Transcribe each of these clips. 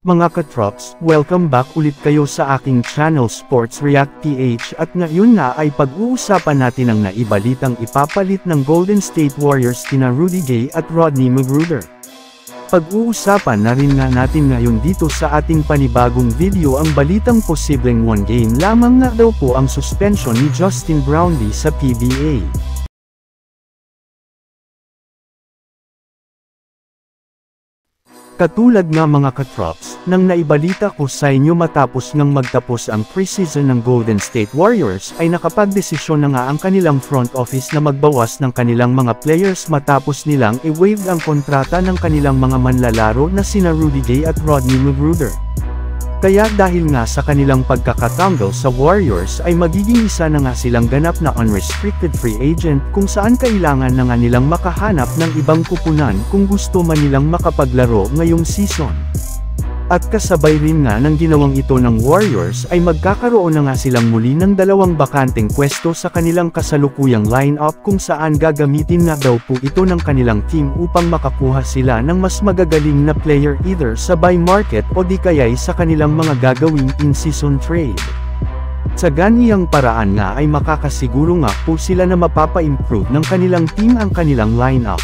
Mga katrops, welcome back ulit kayo sa aking channel Sports React PH at ngayon na ay pag-uusapan natin ang naibalitang ipapalit ng Golden State Warriors kina Rudy Gay at Rodney McGruder. Pag-uusapan na rin nga natin ngayon dito sa ating panibagong video ang balitang posibleng one game lamang nga daw po ang suspension ni Justin Brownlee sa PBA. Katulad nga mga katrops, nang naibalita ko sa inyo matapos ngang magtapos ang preseason ng Golden State Warriors ay nakapagdesisyon na nga ang kanilang front office na magbawas ng kanilang mga players matapos nilang i-waive ang kontrata ng kanilang mga manlalaro na sina Rudy Gay at Rodney McGruder. Kaya dahil nga sa kanilang pagkakatanggal sa Warriors ay magiging isa na nga silang ganap na unrestricted free agent kung saan kailangan na nga nilang makahanap ng ibang kupunan kung gusto man nilang makapaglaro ngayong season. At kasabay rin nga ng ginawang ito ng Warriors ay magkakaroon na nga silang muli ng dalawang bakanteng pwesto sa kanilang kasalukuyang lineup kung saan gagamitin nga daw po ito ng kanilang team upang makakuha sila ng mas magagaling na player either sa buy market o di kaya'y sa kanilang mga gagawing in-season trade. Sa ganiyang paraan nga ay makakasiguro nga po sila na mapapa-improve ng kanilang team ang kanilang lineup.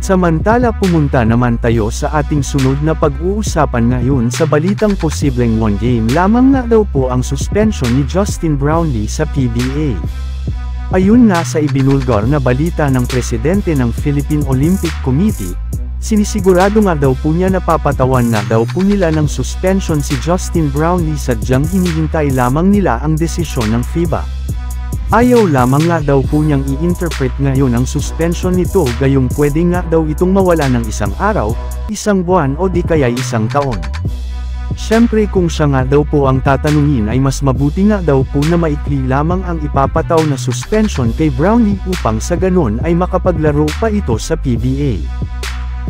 Samantala pumunta naman tayo sa ating sunod na pag-uusapan ngayon sa balitang posibleng one game lamang nga daw po ang suspension ni Justin Brownlee sa PBA. Ayun nga sa ibinulgar na balita ng presidente ng Philippine Olympic Committee, sinisigurado nga daw po niya na papatawan nga daw po nila ng suspension si Justin Brownlee sadyang hinihintay lamang nila ang desisyon ng FIBA. Ayaw lamang nga daw po niyang i-interpret ngayon ang suspension nito gayong pwede nga daw itong mawala ng isang araw, isang buwan o di kaya isang taon. Siyempre kung siya nga daw po ang tatanungin ay mas mabuti nga daw po na maikli lamang ang ipapataw na suspension kay Brownlee upang sa ganon ay makapaglaro pa ito sa PBA.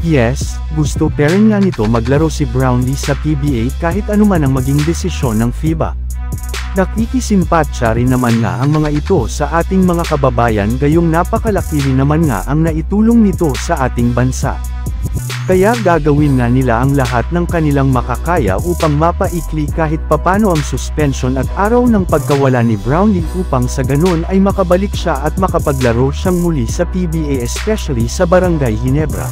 Yes, gusto pa rin nga nito maglaro si Brownlee sa PBA kahit anuman ang maging desisyon ng FIBA. Nakikisimpatya rin naman nga ang mga ito sa ating mga kababayan gayong napakalaki rin naman nga ang naitulong nito sa ating bansa. Kaya gagawin nga nila ang lahat ng kanilang makakaya upang mapaikli kahit papano ang suspension at araw ng pagkawala ni Brownlee upang sa ganun ay makabalik siya at makapaglaro siyang muli sa PBA especially sa Barangay Ginebra.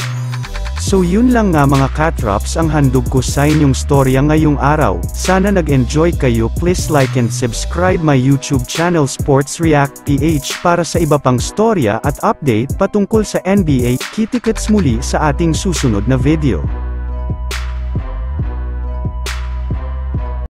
So yun lang nga mga katrops ang handog ko sa inyong storya ngayong araw. Sana nag-enjoy kayo. Please like and subscribe my YouTube channel Sports React PH para sa iba pang storya at update patungkol sa NBA. Kita-kits muli sa ating susunod na video.